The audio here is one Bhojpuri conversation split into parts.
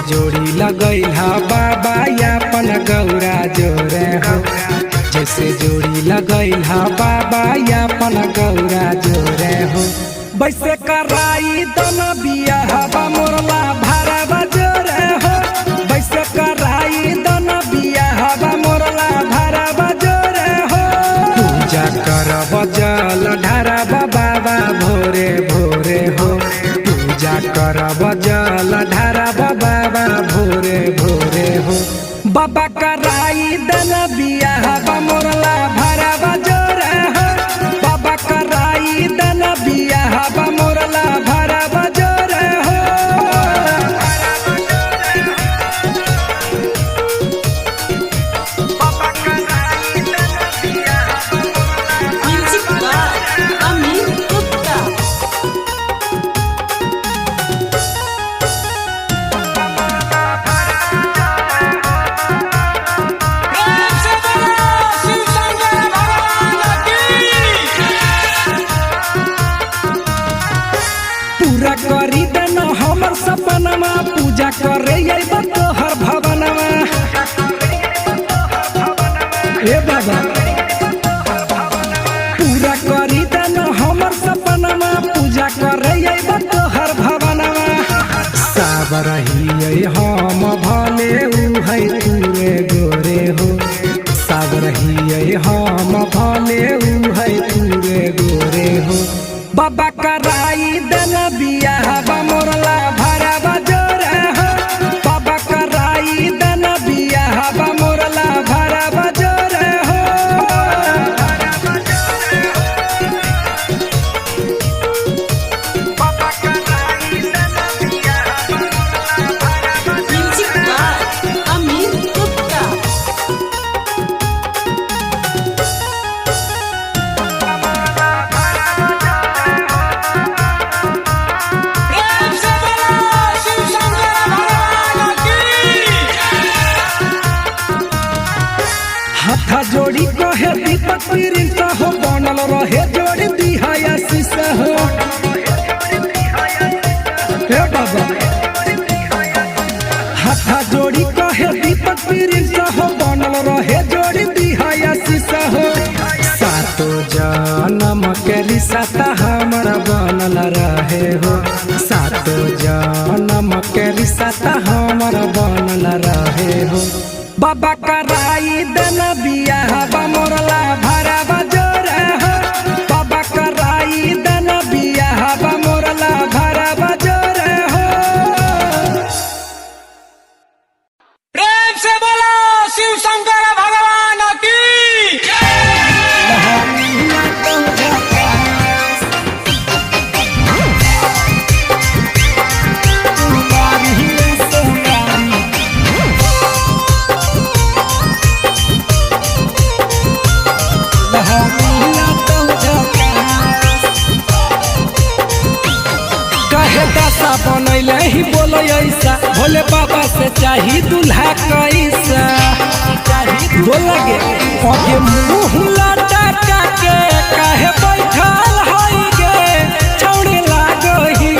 जोड़ी लगैला बाबा यापन गौरा जोरे हो, जैसे जोड़ी लगैला बाबा यापन गौरा जोरे हो। वैसे कराई दन बियाहबा मोरला भरवा जोरे हो, वैसे कराई दन बियाहबा मोरला भरवा जोरे हो। पूजा करब जल ढारब बाबा भोरे भोरे हो, पूजा करब जल ढारब बाबा भोरे भोरे हो। बाबा कराई दन बियाहबा मोरला भरवा जोरे हो, बाबा कराई दन बियाहबा मोरला भरवा जोरे हो। Music by Amit Gupta. पूरा करी देना हमर सपनमा, पूजा करे अइबा तोहर भवनमा। हे बाबा पूरा करी देना हमर सपनमा, पूजा करे अइबा तोहर भवनमा। साबरहिए हम भले उहै तुरे गोरे हो, साबरहिए हम भले उहै तुरे गोरे हो। बाबा कराई दन बियाहबा मोरला भरवा जोरे हो, बाबा कराई दन बियाहबा मोरला भरवा जोरे हो। Music by Amit Gupta. हाथा जोड़ी कहे दीपक प्रिंस हो, बनल रहे जोड़ी दिहाया शीशा हो। हे बाबा हाथा जोड़ी कहे दीपक प्रिंस हो, बनल रहे जोड़ी दिहाया शीशा हो। सातो जन्म के रिश्ता हमारा बनल रहे हो, सातो जन्म के रिश्ता हमारा बनल रहे हो। बाबा कराई दन बियाहबा मोरला भरवा जोरे हो, बाबा कराई दन बियाहबा मोरला भरवा जोरे हो। प्रेम से बोलो शिव शंकर भगवान की। कहे दशा बनैले ही बोलो ऐसा, भोले बाबा से चाही दूल्हा कैसा। बोला गे आगे मुँह लटका के कहे बैठल हई गे, छौड़ी लागही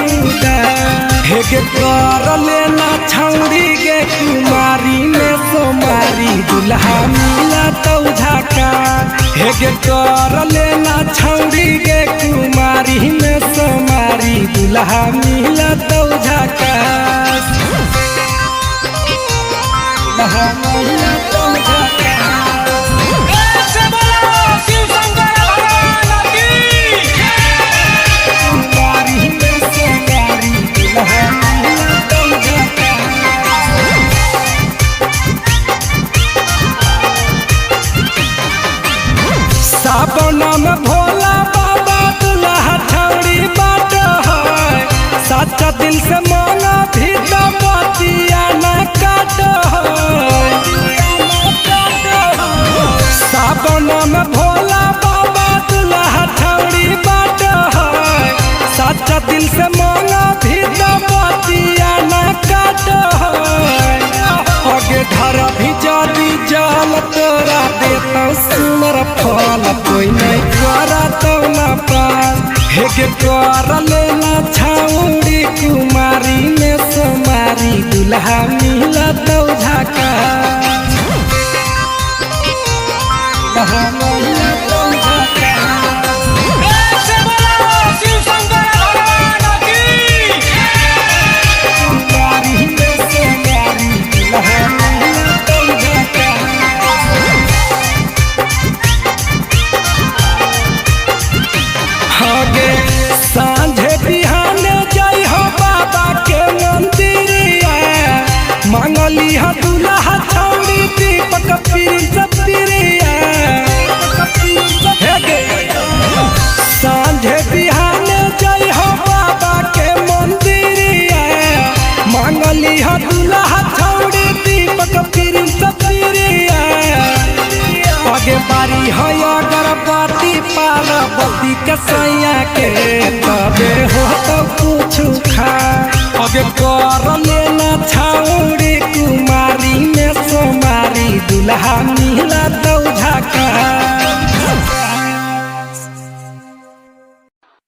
हे गे कर लेना छौड़ी गे कुमारी में सोमारी दूल्हा मिला तो झका। हे गे कर लेना छौड़ी गे कुमारी में सोमारी दूल्हा मिला तो झका। दूल्हा मिला तो झका। प्रेम से बोलो शिव शंकर भगवान की। कुमारी में सोमारी दूल्हा मिला तो झका। सावन में भोला बाबा दूल्हा छौड़ी बाट है, सच्चा दिल से मांगा भी तो बतिया न काट है। सावन में भोला बाबा दूल्हा छौड़ी बाट है, सच्चा दिल से मांगा भी तो बतिया न काट है। आगे धर भी जादी जाल तोरा देता सुनर फल, कोई नहीं करा तो न पास। हे गे कर लेना छौड़ी कुमारी में सोमारी दुल्हा मिलत झका दुल्हा मिलत झका प्रेम से बोलो शिव शंकर भगवान की प्यारी में से प्यारी दुल्हा मिलत झका हगे सांझे बिहाने जय हो बाबा के मंदिरिया मांगली ह दुल्हा छौड़ी दीपक प्रिंस प्रिया हेगे सांझे बिहाने जय हो बाबा के मंदिरिया मांगली ह दुल्हा छौड़ी दीपक प्रिंस प्रिया आगे बारी है अगरबत्ती पार्वती के सैया के तबे हो तो कुछ खा आगे कर लेना छौड़ी कुमारी में सोमारी दुल्हा मिला तो झका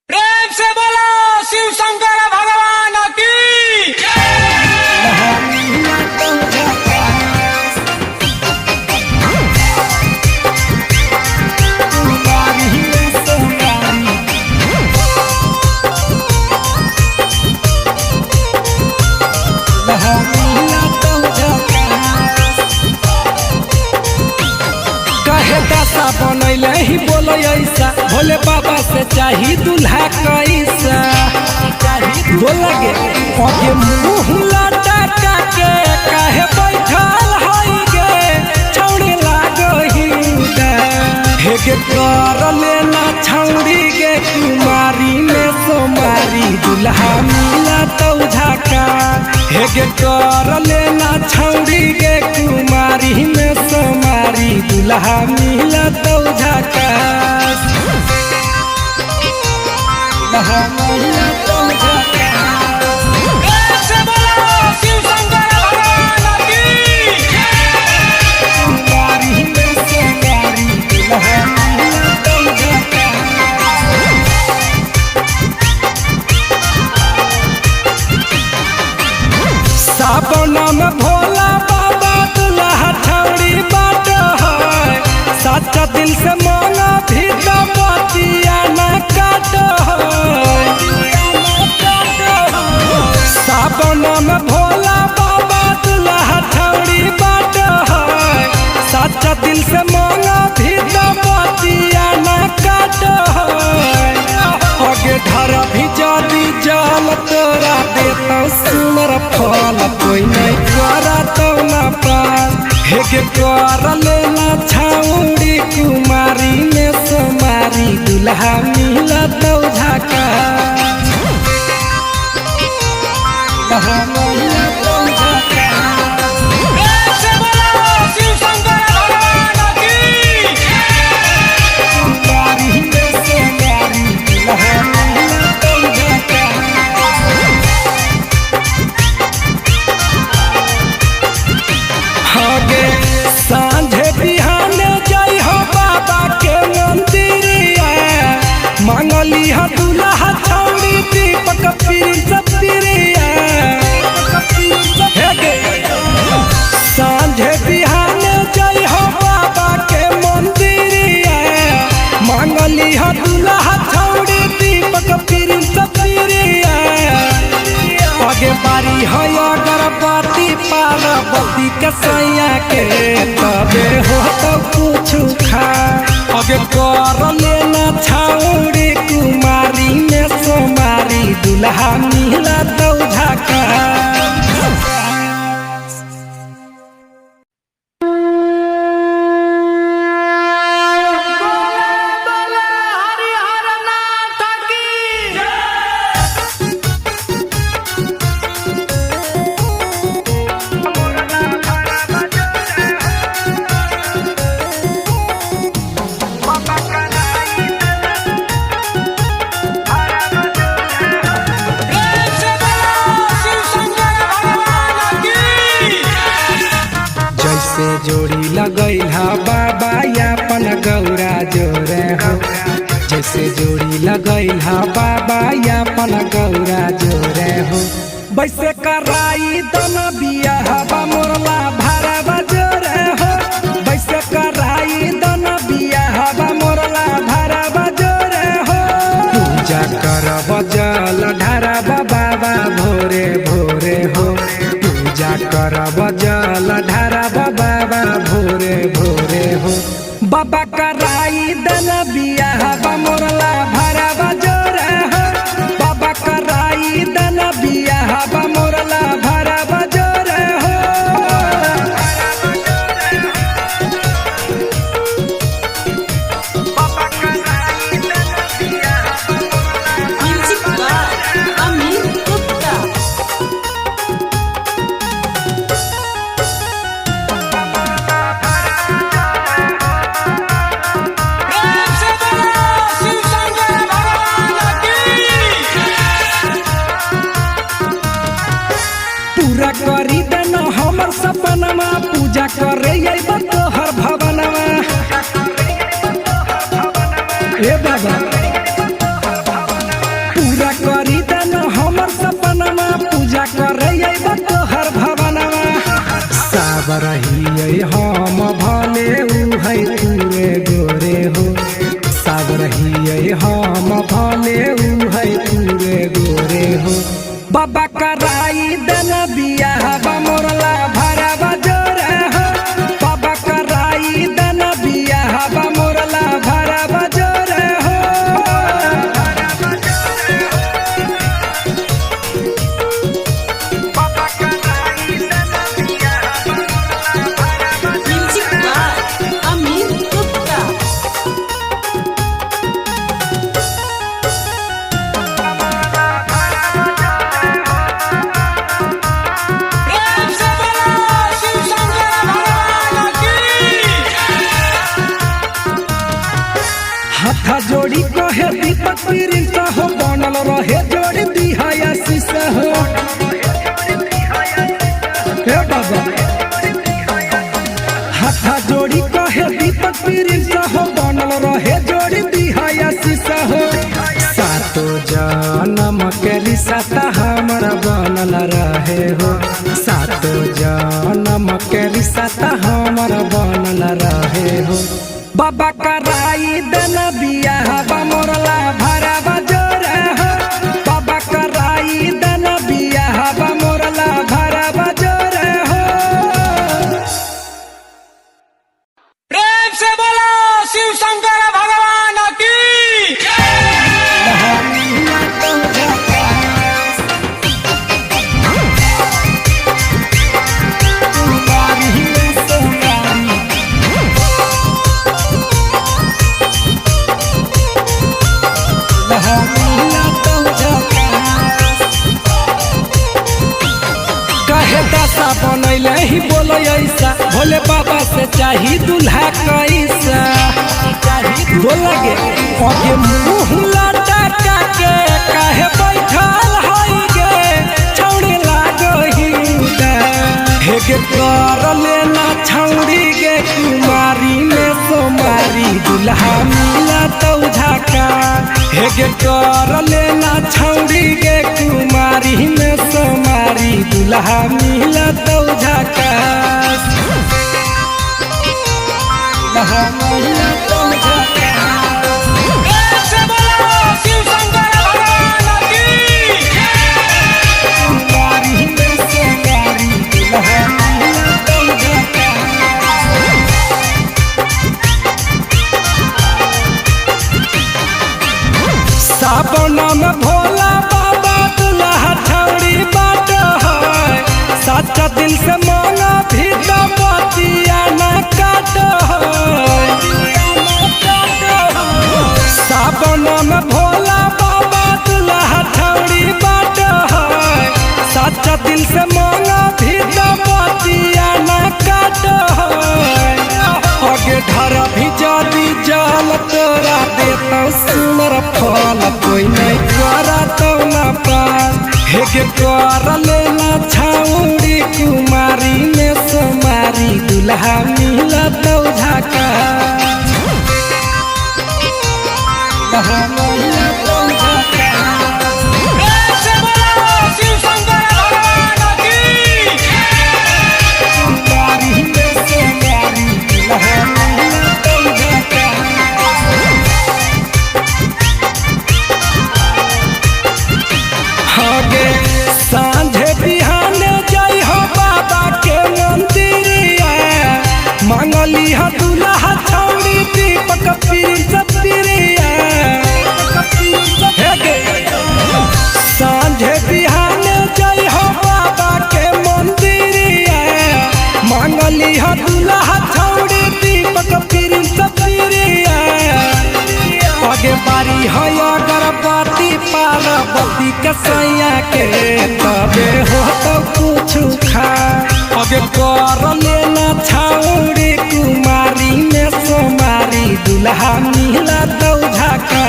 प्रेम से बोलो शिव शंकर भगवान की दुल्हा मिला तो झका कुमारी में सोमारी दुल्हा मिला तो झका कहे दशा बनैले ही बोलो ऐसा भोले बाबा से चाही दुल्हा कैसा बोलगे अगे मुँह लटका के कहे बैठल हई गे छौड़ी लागही हेगे कर लेना छौड़ी गे कुमारी में सोमारी दुल्हा मिला तो झका हेगे कर लेना छौड़ी गे कुमारी में सोमारी दुल्हा मिला तो झका दुल्हा मिला तो झका प्रेम से बोलो शिव शंकर भगवान की कुमारी में सोमारी दुल्हा मिला तो झका सावन में भोला बाबा दुल्हा छौड़ी बाट है सच्चा दिल से मांगा भी तो बतिया न काट सावन में भोला बाबा दुल्हा छौड़ी बाट है सच्चा दिल से मांगा भी तो बतिया न काट आगे धर भी जादी जाल तोरा देता सुनर फल कोई नहीं करा तो न पास हेगे कर लेना छौड़ी कुमारी में सोमारी दुल्हा मिला तो झका दुल्हा मिला तो झका प्रेम से बोलो शिव शंकर भगवान की कुमारी में सोमारी दुल्हा मिला तो झका हगे सांझे बिहाने जय हो बाबा के मंदिरिया मांगली ह दुल्हा छौड़ी दीपक प्रिंस प्रिया हेगे सांझे बिहाने जय हो बाबा के मंदिरिया मांगली ह दुल्हा छौड़ी दीपक प्रिंस प्रिया आगे बारी है अगरबत्ती पार्वती के सैया के तबे हो तो कुछ खा आगे कर लेना छौड़ी कुमारी में सोमारी दुल्हा मिला तो झका प्रेम से बोलो शिव शंकर भगवान की जैसे जोड़ी लगैला बाबा यापन गौरा जोरे हो जैसे जोड़ी लगैला बाबा यापन गौरा जोरे हो वैसे कराई दन बियाहवा मोरला भारा बजोरे हो। वैसे कराई दन बियाहवा मोरला भारा बजोरे हो। पूजा करब जल ढारब बाबा भोरे भोरे हो। पूजा करब जल ढारब बाबा भोरे भोरे हो। बाबा कराई दन बियाहवा मोरला भारा बजोरे हो। बाबा कराई दन बियाहवा मोरला भारा बजोरे हो। Music by Amit Gupta. प्रेम से बोलो शिव शंकर भगवान की। पूरा करी देन हमर सपनमा। पूजा करे अइब तोहर भवनमा। ए बाबा पूरा करी देन हमर सपनमा। पूजा करे अइब तोहर भवनमा। साब रहिए हम भले उ है तूरे गोरे हो। साब रहिए हम भले उ है तूरे गोरे हो। बाबा कराई दन बियाहवा मोरला भारा बजोरे हो। बाबा कराई दन बियाहवा मोरला भारा बजोरे हो। Music by Amit Gupta. प्रेम से बोलो शिव शंकर भगवान की। हाथ जोड़ी कहे दीपक प्रिंस हो। बनल रहे जोड़ी दिहाया शीशा हो। हे बाबा हाथ जोड़ी कहे दीपक प्रिंस हो। बनल रहे जोड़ी दिहाया शीशा हो। सातो जन्म के रिश्ता हमर बनल रहे हो। सातो जन्म के रिश्ता हमर बनल रहे हो। बाबा कराई दन बियाहवा मोरला भारा बजोरे हो। बाबा कराई दन बियाहवा मोरला भारा बजोरे हो। प्रेम से बोलो शिव शंकर भगवान की। कहे दशा बनैले ही बोले ऐसा। भोले बाबा से चाही दूल्हा कैसा। बोलगे अगे मुँह लटका के काहे बैठल हई गे। छौड़ी लागही हेगे कर लेना छौड़ी गे। कुमारी में सोमारी दूल्हा मिला तो झाका। हेगे कर लेना छौड़ी गे। कुमारी में सोमारी दूल्हा मिला तो झाका। दूल्हा मिला तो झाका। प्रेम से बोलो शिव शंकर भगवान की। कुमारी में सोमारी दूल्हा मिला तो झाका। सावन में भोला बाबा दूल्हा छौड़ी बाट है। सच्चा दिल से मांगा भी तो बतिया न काट है। सावन में भोला बाबा दूल्हा छौड़ी बाट है। सच्चा दिल से मांगा भी तो बतिया न काट है। आगे धरा भी जादी जाल तोरा देता सुनर फल। कोई नहीं करा तो न पास। हेगे कर लेना छौड़ी। कुमारी में सोमारी दूल्हा मिला तो झाका। दूल्हा मिला तो झाका। प्रेम से बोलो शिव शंकर शादी के सैया के तबे हो तो कुछ खा अबे कर लेना छाउरी कुमारी में सोमारी दुल्हा मिला दौ झाका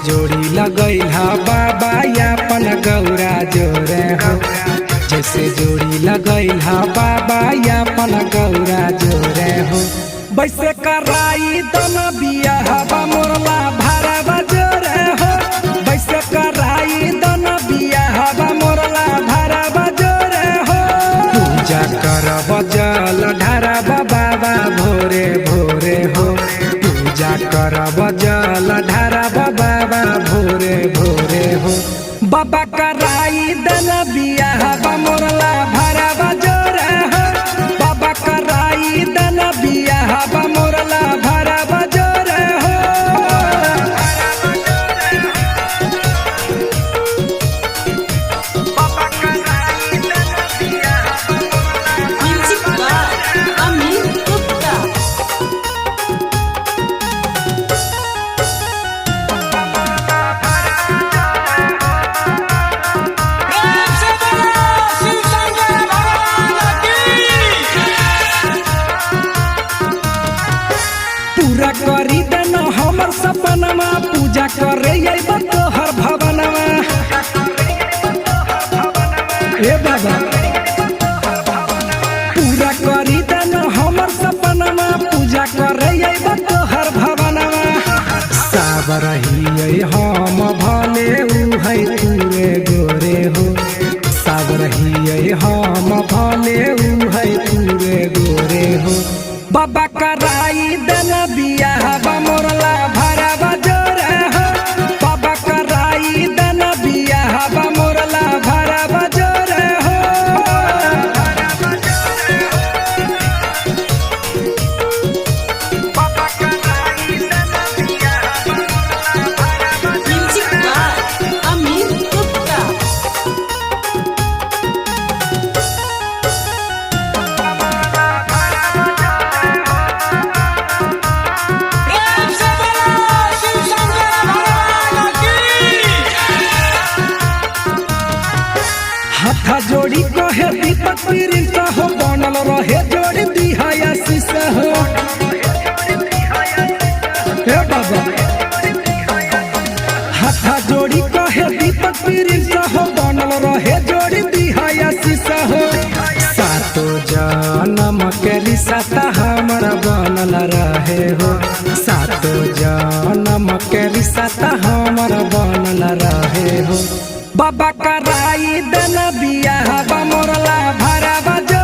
जोड़ी लगई हा बाबा यापन गौरा जोरे हो जैसे जोड़ी लगई हा बाबा यापन गौरा जोरे हो वैसे कराई दन बिया हवा मोरला भरवा जोरे हो वैसे कराई दन बिया हवा मोरला भरवा जोरे हो पूजा करब जल ढारब बाबा भोरे भोरे हो पूजा करब जल ढारब बाबा भोरे भोरे हो बाबा कराई दन बिया हवा मोरला भरवा जोरे हो बाबा कराई दन बिया हवा मोरला भरवा जोरे हो म्यूजिक बाय अमित गुप्ता। प्रेम से बोलो शिव शंकर भगवान की। पूरा करी दन हमर सपनमा पूजा करे अइब तोहर भवनमा ए बाबा पूरा करी दन हमर सपनमा पूजा करे अइब तोहर भवनमा साब रहिए हम भले उहै तूरे गोरे हो साब रहिए हम भले उहै तूरे गोरे हो बाबा कराई दन बिया हवा मोरला भरवा जोरे हो बाबा कराई दन बिया हवा मोरला भरवा जोरे हो म्यूजिक बाय अमित गुप्ता। प्रेम से बोलो शिव शंकर भगवान की। हाथा जोड़ी कहे दीपक प्रिंस हो बनल रहे जोड़ी दिहाया शीशा हो हे बाबा हाथा जोड़ी कहे दीपक प्रिंस हो बनल रहे जोड़ी दिहाया शीशा हो सातो जन्म के रिश्ता हमरा बनल रहे हो सातो जन्म के रिश्ता हमरा बनल रहे हो बाबा कराई दन बिया हवा मोरला भरवा जो